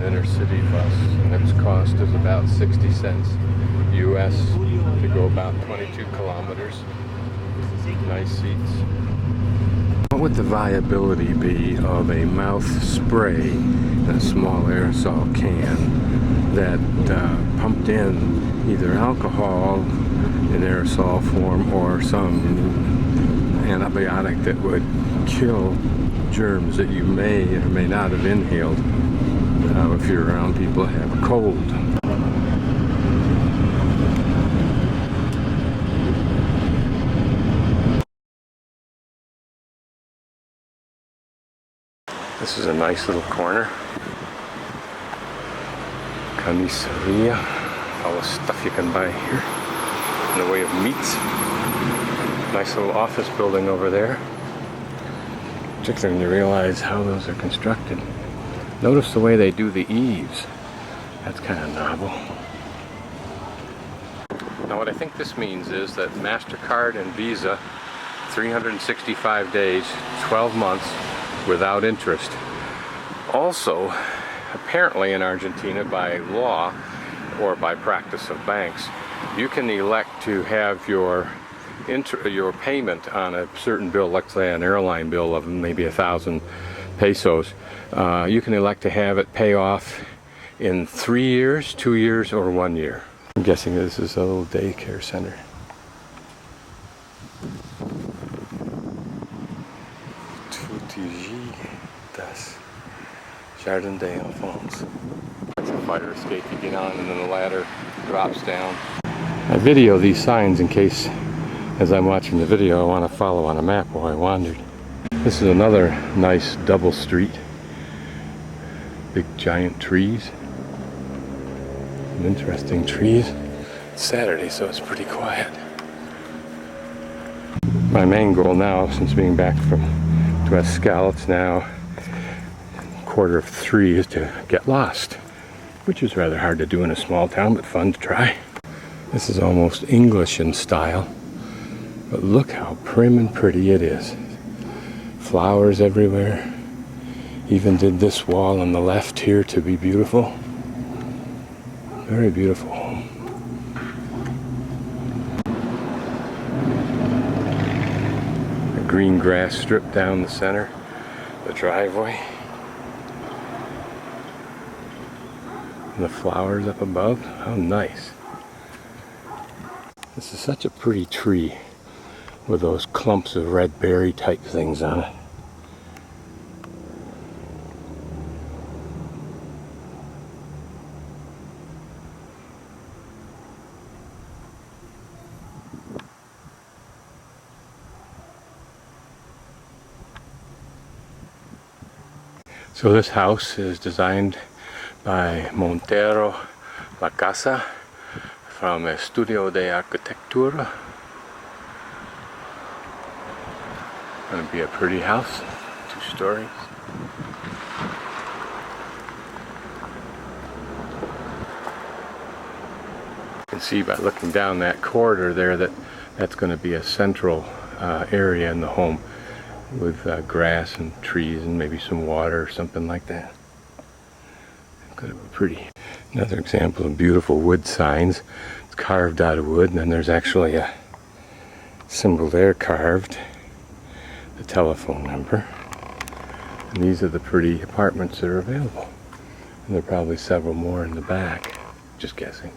inner city bus, and its cost is about 60 cents US to go about 22 kilometers. Nice seats. What would the viability be of a mouth spray in a small aerosol can that pumped in either alcohol in aerosol form or some antibiotic that would kill germs that you may or may not have inhaled if you're around people that have a cold? This is a nice little corner. Carniceria. All the stuff you can buy here in the way of meats. Nice little office building over there. Particularly when you realize how those are constructed. Notice the way they do the eaves. That's kind of novel. Now what I think this means is that MasterCard and Visa, 365 days, 12 months, without interest. Also, apparently in Argentina, by law or by practice of banks, you can elect to have your payment on a certain bill, let's say an airline bill of maybe 1,000 pesos. You can elect to have it pay off in 3 years, 2 years, or 1 year. I'm guessing this is a little daycare center. Jardin des Enfants. That's a fire escape you get on, and then the ladder drops down. I video these signs in case, as I'm watching the video, I want to follow on a map while I wandered. This is another nice double street. Big giant trees. And interesting trees. It's Saturday, so it's pretty quiet. My main goal now, since being back to Esquel, it's now 2:45, is to get lost, which is rather hard to do in a small town, but fun to try. This is almost English in style, but look how prim and pretty it is. Flowers everywhere. Even did this wall on the left here to be beautiful. Very beautiful home. A green grass strip down the center, the driveway. And the flowers up above, how nice. This is such a pretty tree with those clumps of red berry type things on it. So this house is designed by Montero La Casa from Estudio de Arquitectura. Going to be a pretty house, 2 stories. You can see by looking down that corridor there that that's going to be a central area in the home with grass and trees and maybe some water or something like that. Going to be pretty. Another example of beautiful wood signs. It's carved out of wood, and then there's actually a symbol there carved, the telephone number. And these are the pretty apartments that are available. And there are probably several more in the back, just guessing.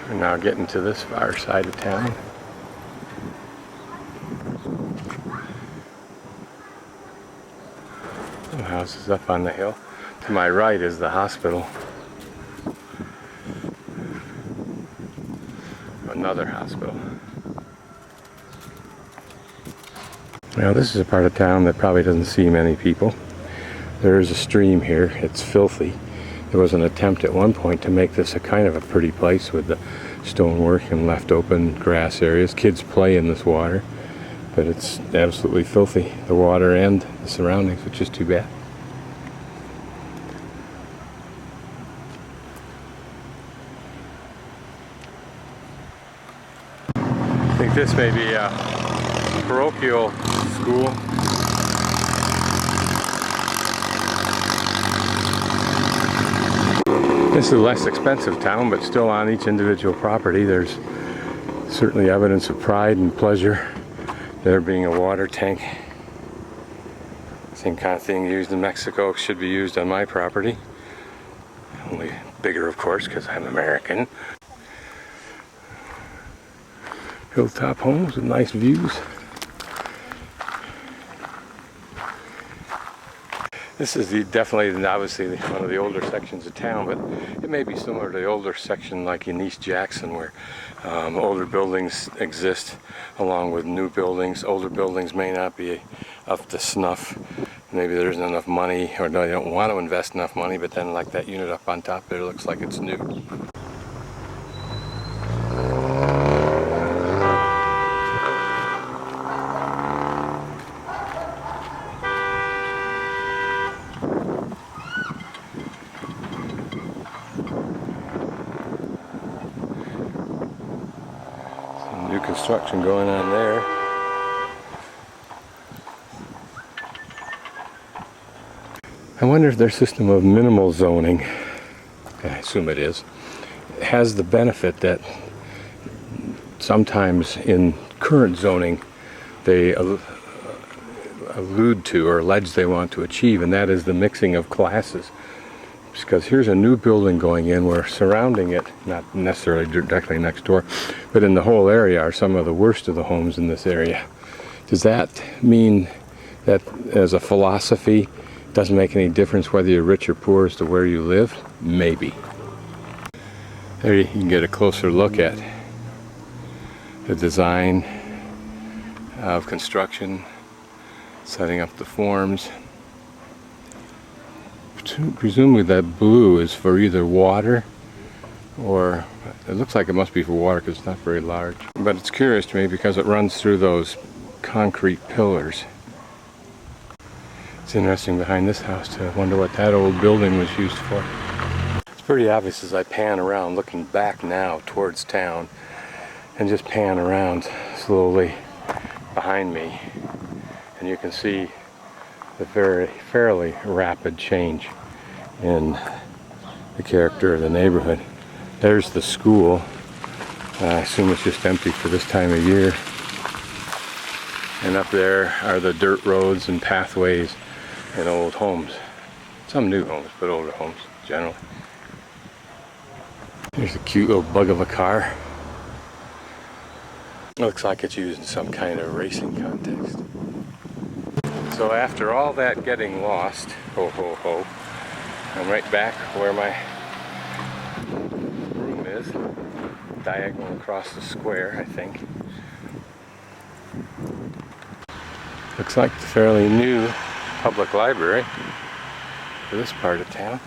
We're now getting to this far side of town. The house is up on the hill. To my right is the hospital. Another hospital. Now this is a part of town that probably doesn't see many people. There is a stream here. It's filthy. There was an attempt at one point to make this a kind of a pretty place with the stonework and left open grass areas. Kids play in this water, but it's absolutely filthy, the water and the surroundings, which is too bad. think this may be a parochial school. This is a less expensive town, but still on each individual property there's certainly evidence of pride and pleasure. There being a water tank. Same kind of thing used in Mexico should be used on my property. Only bigger, of course, because I'm American. Hilltop homes with nice views. This is definitely, obviously, one of the older sections of town, but it may be similar to the older section like in East Jackson, where older buildings exist along with new buildings. Older buildings may not be up to snuff. Maybe there isn't enough money, or no, they don't want to invest enough money, but then like that unit up on top there looks like it's new. New construction going on there. I wonder if their system of minimal zoning, I assume it is, has the benefit that sometimes in current zoning they allude to or allege they want to achieve, and that is the mixing of classes. Because here's a new building going in where surrounding it, not necessarily directly next door, but in the whole area are some of the worst of the homes in this area. Does that mean that as a philosophy, it doesn't make any difference whether you're rich or poor as to where you live? Maybe. There you can get a closer look at the design of construction, setting up the forms. Presumably that blue is for either water, or it looks like it must be for water because it's not very large. But it's curious to me because it runs through those concrete pillars. It's interesting behind this house to wonder what that old building was used for. It's pretty obvious as I pan around, looking back now towards town, and just pan around slowly behind me, and you can see the fairly rapid change in the character of the neighborhood. There's the school. I assume it's just empty for this time of year. And up there are the dirt roads and pathways and old homes. Some new homes, but older homes generally. There's a cute little bug of a car. It looks like it's used in some kind of racing context. So after all that getting lost, ho ho ho, I'm right back where my room is, diagonal across the square, I think. Looks like the fairly new public library for this part of town,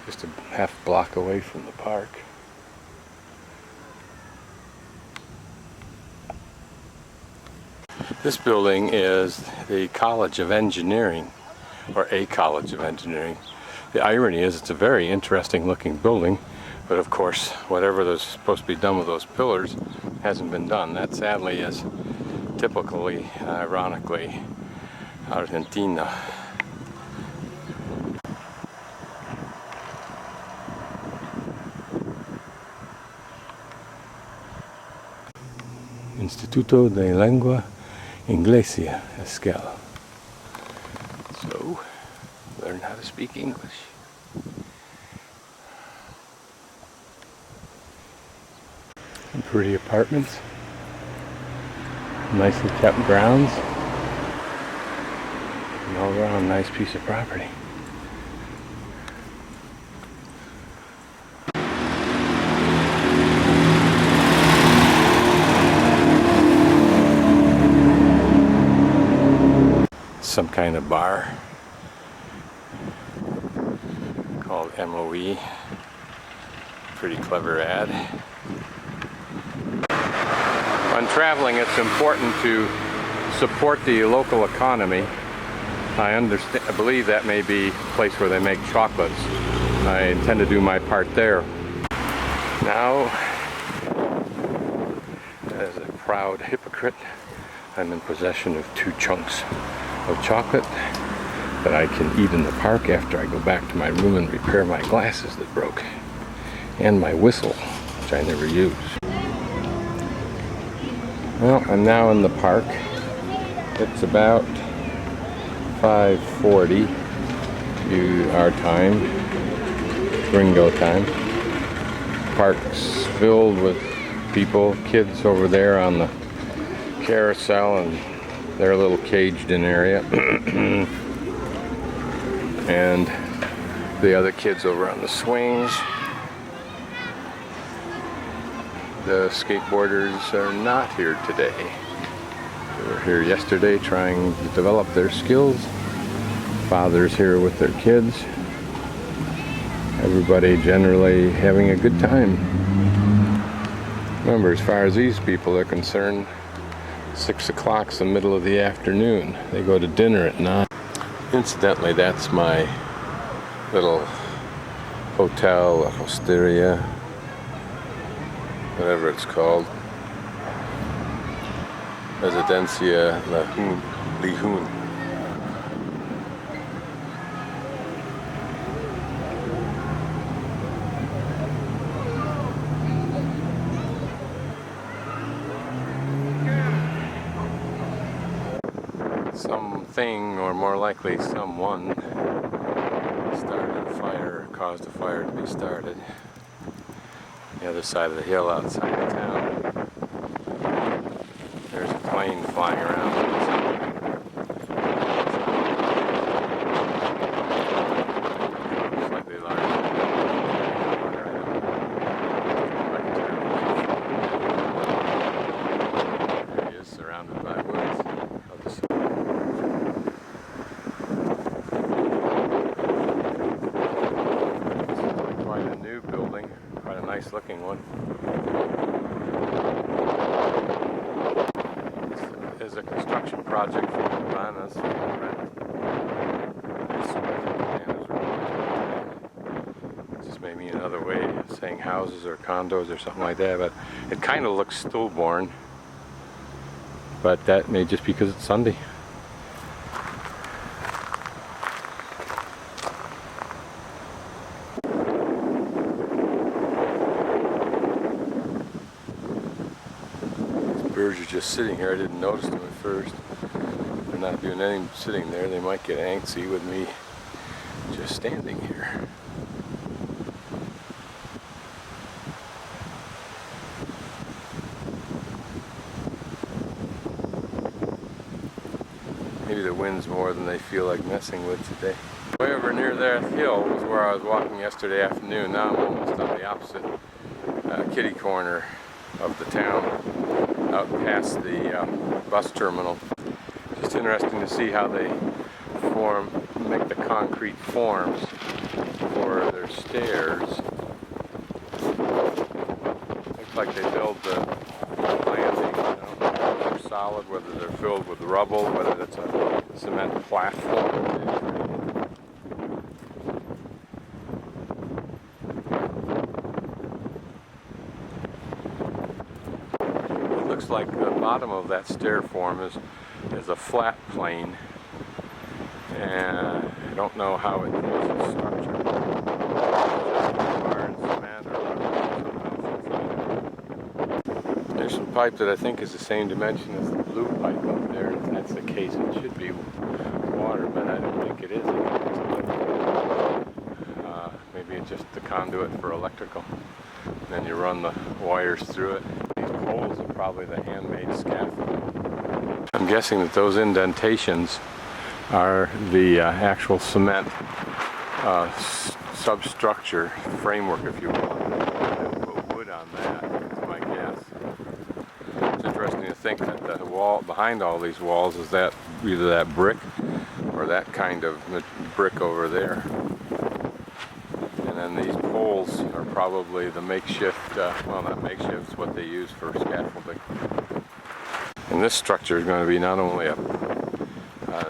just a half block away from the park. This building is the College of Engineering, or a College of Engineering. The irony is it's a very interesting looking building, but of course whatever is supposed to be done with those pillars hasn't been done. That sadly is typically, ironically, Argentina. Instituto de Lengua Inglesa, Esquel. So, learn how to speak English. Some pretty apartments. Nicely kept grounds. And all around nice piece of property. Some kind of bar called MOE. Pretty clever ad. When traveling, it's important to support the local economy. I believe that may be a place where they make chocolates. I intend to do my part there. Now proud hypocrite. I'm in possession of 2 chunks of chocolate that I can eat in the park after I go back to my room and repair my glasses that broke. And my whistle, which I never use. Well, I'm now in the park. It's about 5:40 our time, gringo time. Park's filled with people, kids over there on the carousel and their little caged-in area. And the other kids over on the swings. The skateboarders are not here today. They were here yesterday trying to develop their skills. Fathers here with their kids. Everybody generally having a good time. Remember, as far as these people are concerned, 6 o'clock's the middle of the afternoon. They go to dinner at 9. Incidentally, that's my little hotel, hosteria, whatever it's called. Residencia Lihun. Something, or more likely someone, started a fire, caused a fire to be started. The other side of the hill outside of town. There's a plane flying around. Slightly larger. There he is, surrounded by woods. Quite a new building, quite a nice looking one. This is a construction project for Havana's. Just maybe another way of saying houses or condos or something like that, but it kind of looks stillborn. But that may just because it's Sunday. Birds are just sitting here. I didn't notice them at first. They're not doing anything sitting there. They might get antsy with me just standing here. Maybe the wind's more than they feel like messing with today. Way over near that hill was where I was walking yesterday afternoon. Now I'm almost on the opposite kitty corner of the town, out past the bus terminal. Just interesting to see how they make the concrete forms for their stairs. Looks like they build the landing, whether they're solid, whether they're filled with rubble, whether it's a cement platform. Looks like the bottom of that stair form is a flat plane, and I don't know how it is structured. There's some pipe that I think is the same dimension as the blue pipe up there. If that's the case, it should be water, but I don't think it is. Maybe it's just the conduit for electrical. And then you run the wires through it. Poles are probably the handmade scaffold. I'm guessing that those indentations are the actual cement substructure framework, if you will. They'll put wood on that, that's my guess. It's interesting to think that the wall behind all these walls is that either that brick or that kind of brick over there. And these poles are probably the makeshift, well, not makeshift, it's what they use for scaffolding. And this structure is going to be not only an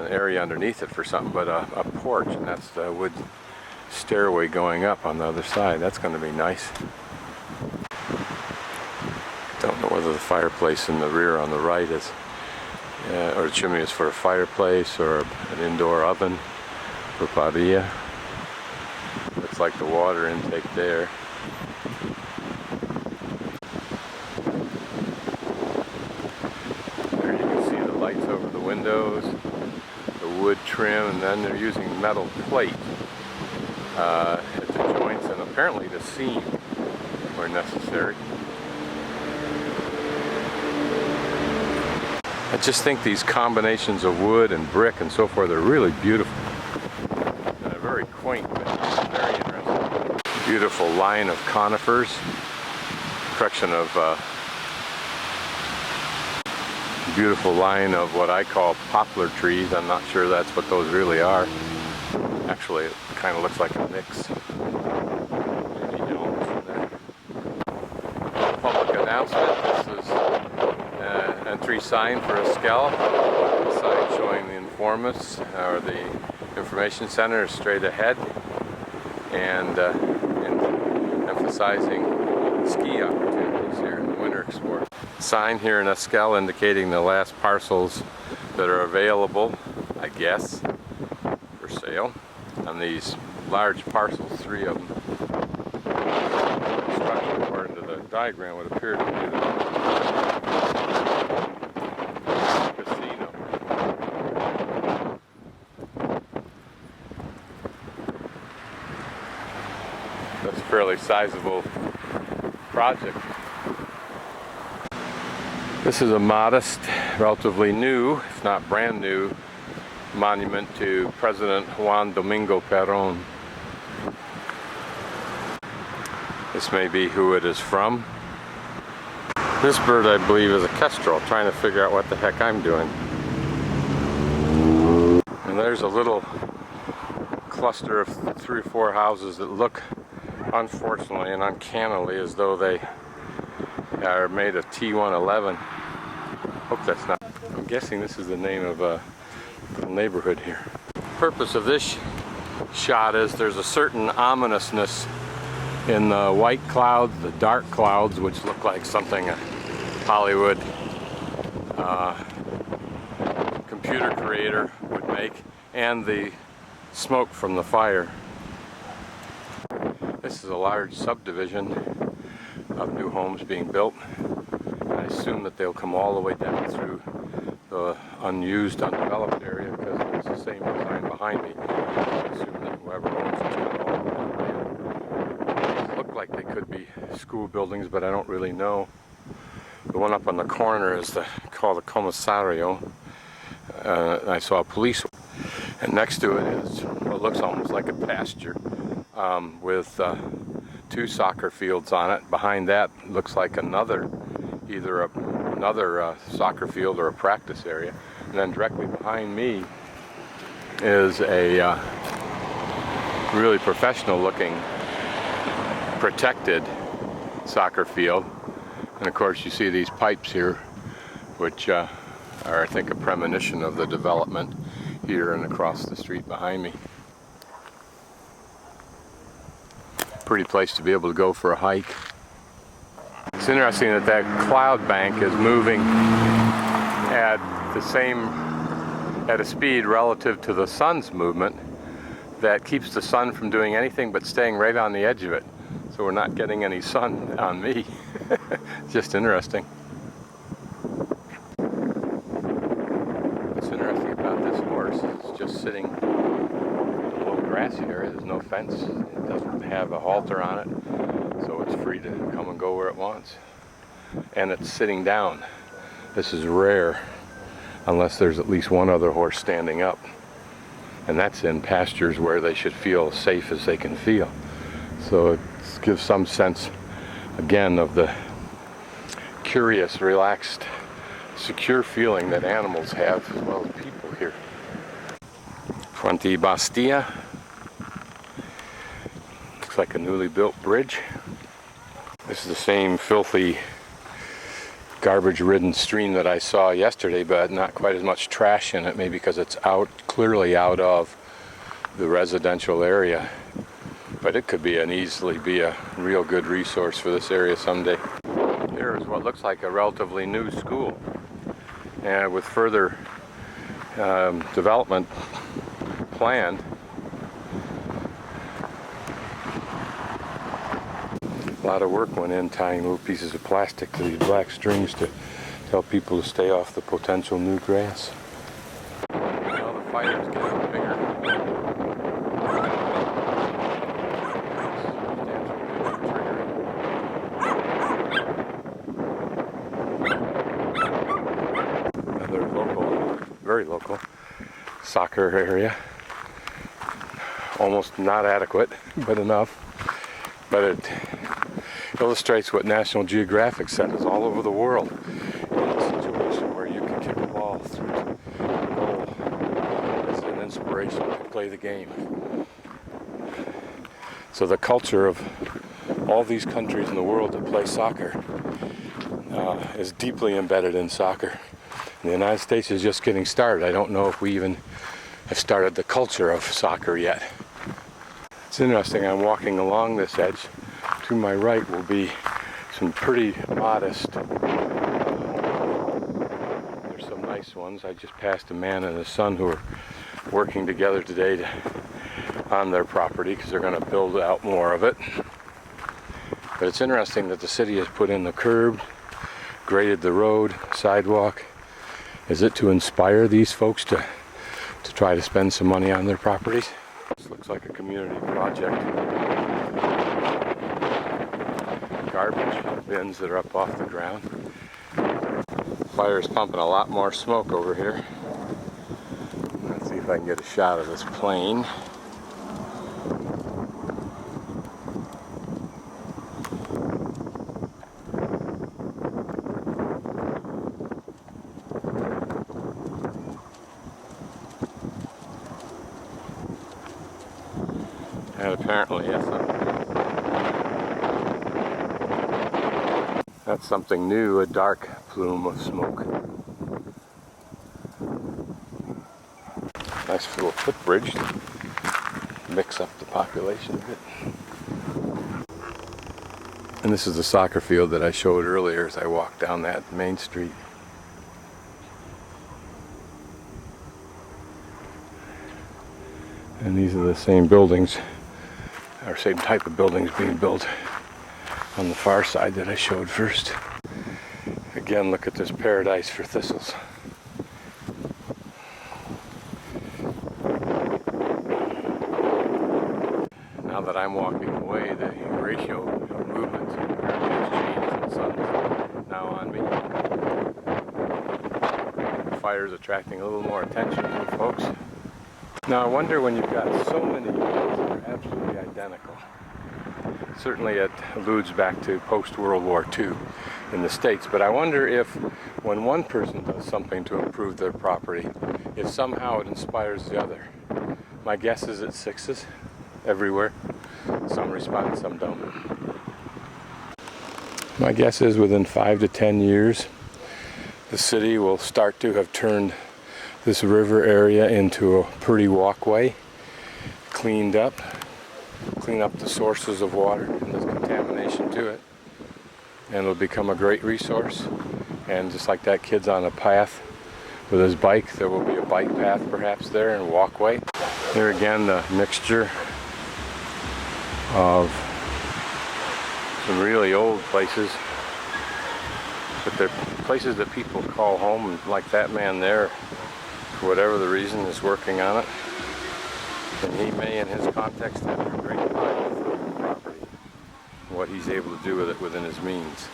area underneath it for something, but a porch, and that's the wood stairway going up on the other side. That's going to be nice. Don't know whether whether the fireplace in the rear on the right is, or the chimney is for a fireplace or an indoor oven for parrilla. Looks like the water intake there. There you can see the lights over the windows, the wood trim, and then they're using metal plate at the joints and apparently the seam where necessary. I just think these combinations of wood and brick and so forth are really beautiful. Very quaint, but very interesting. Beautiful line of conifers. Correction of beautiful line of what I call poplar trees. I'm not sure that's what those really are. Actually, it kind of looks like a mix. Maybe elms in there. Public announcement. This is an entry sign for Esquel. A sign showing the Informus or the Information Center is straight ahead, and emphasizing ski opportunities here in the winter sport. Sign here in Esquel indicating the last parcels that are available, I guess, for sale on these large parcels, 3 of them. Construction, according to the diagram, would appear to be the That's a fairly sizable project. This is a modest, relatively new, if not brand new, monument to President Juan Domingo Perón. This may be who it is from. This bird, I believe, is a kestrel, trying to figure out what the heck I'm doing. And there's a little cluster of 3 or 4 houses that look, unfortunately and uncannily, as though they are made of T111. Hope that's not. I'm guessing this is the name of a little neighborhood here. The purpose of this shot is there's a certain ominousness in the white clouds, the dark clouds, which look like something a Hollywood computer creator would make, and the smoke from the fire. This is a large subdivision of new homes being built. I assume that they'll come all the way down through the unused, undeveloped area because it's the same design behind me. I assume that whoever owns it's going to all the way. Look like they could be school buildings, but I don't really know. The one up on the corner is called the Comisario. I saw a police, and next to it is what looks almost like a pasture. With 2 soccer fields on it. Behind that looks like another soccer field or a practice area. And then directly behind me is a really professional looking protected soccer field. And of course you see these pipes here, which are, I think, a premonition of the development here and across the street behind me. Pretty place to be able to go for a hike. It's interesting that that cloud bank is moving at a speed relative to the sun's movement that keeps the sun from doing anything but staying right on the edge of it. So we're not getting any sun on me. Just interesting. What's interesting about this horse is it's just sitting grassy area. There's no fence. It doesn't have a halter on it, so it's free to come and go where it wants. And it's sitting down. This is rare, unless there's at least one other horse standing up. And that's in pastures where they should feel as safe as they can feel. So it gives some sense, again, of the curious, relaxed, secure feeling that animals have as well as people here. Fuente Bastia. Looks like a newly built bridge. This is the same filthy, garbage-ridden stream that I saw yesterday, but not quite as much trash in it, maybe because it's clearly out of the residential area. But it could easily be a real good resource for this area someday. There here is what looks like a relatively new school, and with further development planned. A lot of work went in tying little pieces of plastic to these black strings to tell people to stay off the potential new grass. Now the fire's getting bigger. Another local, very local, soccer area. Almost not adequate, but enough. But it illustrates what National Geographic said is all over the world. In a situation where you can kick a ball through the goal as an inspiration to play the game. So the culture of all these countries in the world that play soccer is deeply embedded in soccer. And the United States is just getting started. I don't know if we even have started the culture of soccer yet. It's interesting, I'm walking along this edge. To my right will be some pretty modest, there's some nice ones. I just passed a man and his son who are working together today on their property because they're going to build out more of it. But it's interesting that the city has put in the curb, graded the road, sidewalk. Is it to inspire these folks to try to spend some money on their properties? This looks like a community project. Garbage bins that are up off the ground. Fire is pumping a lot more smoke over here. Let's see if I can get a shot of this plane. And apparently, yes, that's something new, a dark plume of smoke. Nice little footbridge to mix up the population a bit. And this is the soccer field that I showed earlier as I walked down that main street. And these are the same buildings, or same type of buildings being built on the far side that I showed first. Again, look at this paradise for thistles. Now that I'm walking away, the ratio of movement apparently has changed. The sun's now on me. The fire's attracting a little more attention from folks. Now I wonder, when you've got so many that are absolutely identical, certainly it alludes back to post-World War II in the States, but I wonder if when one person does something to improve their property, if somehow it inspires the other. My guess is it's sixes everywhere. Some respond, some don't. My guess is within 5 to 10 years, the city will start to have turned this river area into a pretty walkway, clean up the sources of water and the contamination to it, and it'll become a great resource. And just like that kid's on a path with his bike, there will be a bike path perhaps there and a walkway. Here again, the mixture of some really old places, but they're places that people call home, and like that man there, for whatever the reason, is working on it. And he may, in his context, have a great pride with the property, what he's able to do with it within his means.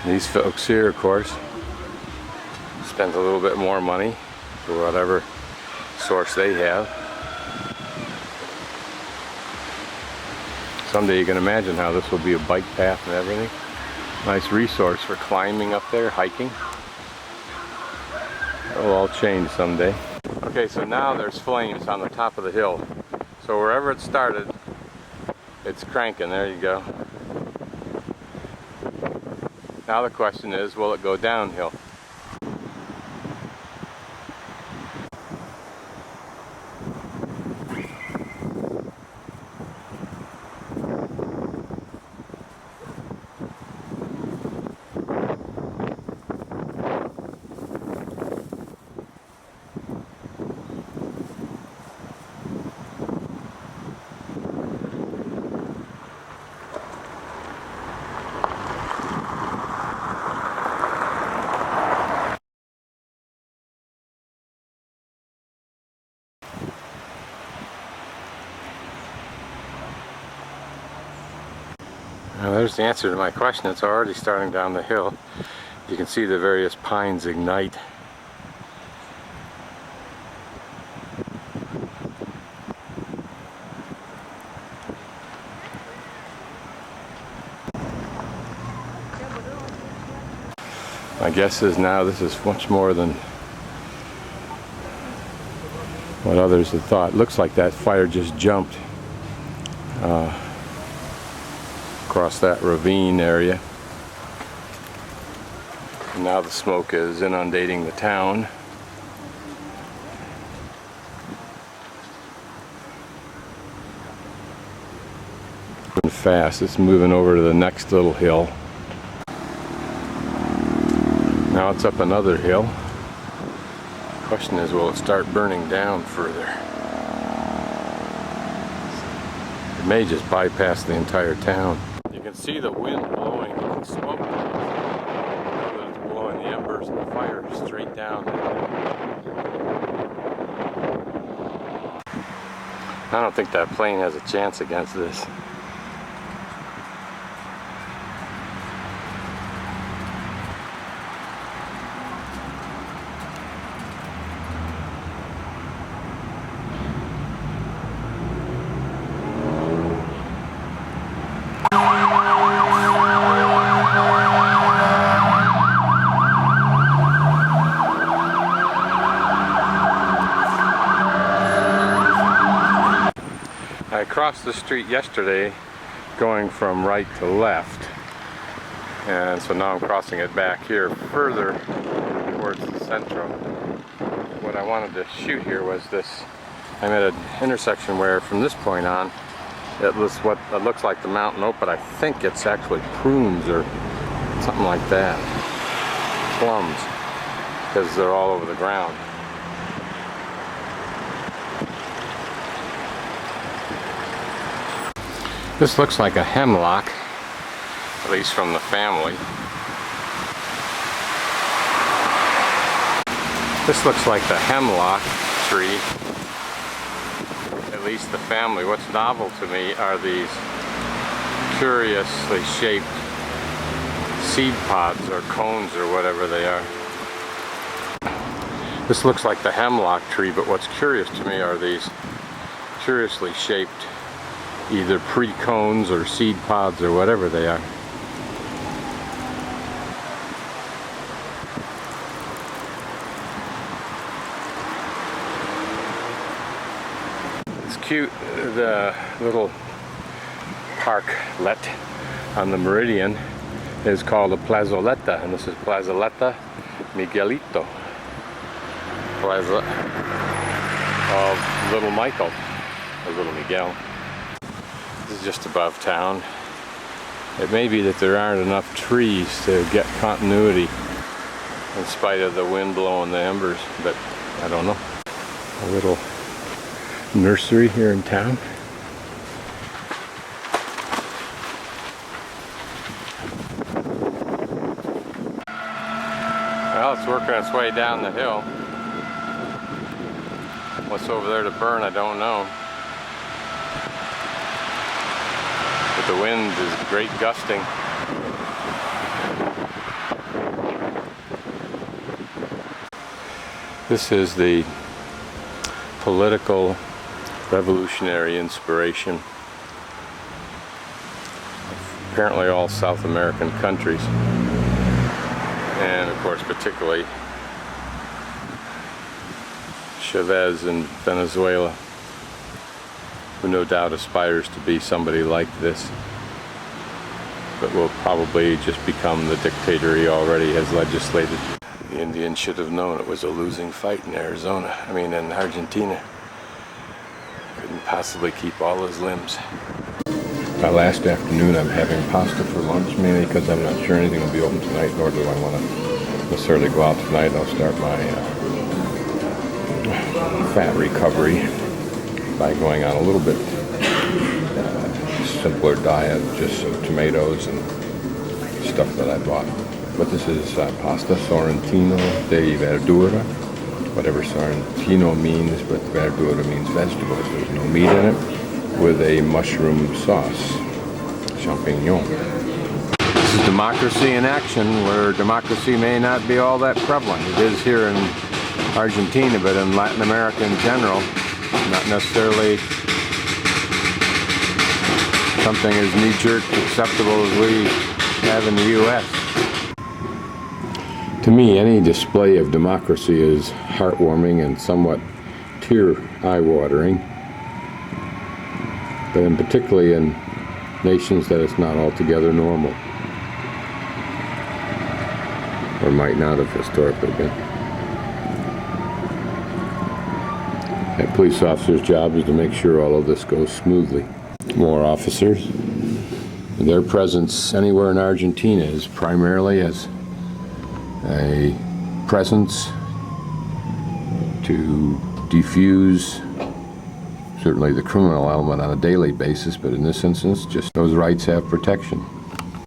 These folks here, of course, spend a little bit more money for whatever source they have. Someday you can imagine how this will be a bike path and everything. Nice resource for climbing up there, hiking. It'll all change someday. Okay, so now there's flames on the top of the hill. So wherever it started, it's cranking. There you go. Now the question is, will it go downhill? Well, there's the answer to my question. It's already starting down the hill. You can see the various pines ignite. My guess is now this is much more than what others had thought. Looks like that fire just jumped across that ravine area. And now the smoke is inundating the town. Moving fast, it's moving over to the next little hill. Now it's up another hill. Question is, will it start burning down further? It may just bypass the entire town. You can see the wind blowing the smoke. You know that it's blowing the embers of the fire straight down. I don't think that plane has a chance against this. I crossed the street yesterday going from right to left, and so now I'm crossing it back here further towards the centro. What I wanted to shoot here was this. I'm at an intersection where from this point on it was what it looks like the mountain oak, but I think it's actually prunes or something like that. Plums, because they're all over the ground. This looks like a hemlock, at least from the family. This looks like the hemlock tree, at least the family. What's novel to me are these curiously shaped seed pods or cones or whatever they are. This looks like the hemlock tree, but what's curious to me are these curiously shaped either pre-cones or seed pods or whatever they are. It's cute, the little parklet on the Meridian is called a plazoleta, and this is Plazoleta Miguelito, plaza of Little Michael, or Little Miguel. This is just above town. It may be that there aren't enough trees to get continuity in spite of the wind blowing the embers, but I don't know. A little nursery here in town. Well, it's working its way down the hill. What's over there to burn, I don't know. But the wind is great gusting. This is the political revolutionary inspiration of apparently all South American countries, and of course particularly Chavez in Venezuela, who no doubt aspires to be somebody like this, but will probably just become the dictator he already has legislated. The Indians should have known it was a losing fight in in Argentina. Couldn't possibly keep all his limbs. Last afternoon I'm having pasta for lunch, mainly because I'm not sure anything will be open tonight, nor do I want to necessarily go out tonight. I'll start my fat recovery by going on a little bit simpler diet, just some tomatoes and stuff that I bought. But this is pasta sorrentino de verdura, whatever sorrentino means, but verdura means vegetables. There's no meat in it, with a mushroom sauce, champignons. This is democracy in action, where democracy may not be all that prevalent. It is here in Argentina, but in Latin America in general, not necessarily something as knee-jerk acceptable as we have in the U.S. To me, any display of democracy is heartwarming and somewhat eye-watering, but in particularly in nations that it's not altogether normal, or might not have historically been. A police officer's job is to make sure all of this goes smoothly. More officers. Their presence anywhere in Argentina is primarily as a presence to defuse certainly the criminal element on a daily basis, but in this instance, just those rights have protection.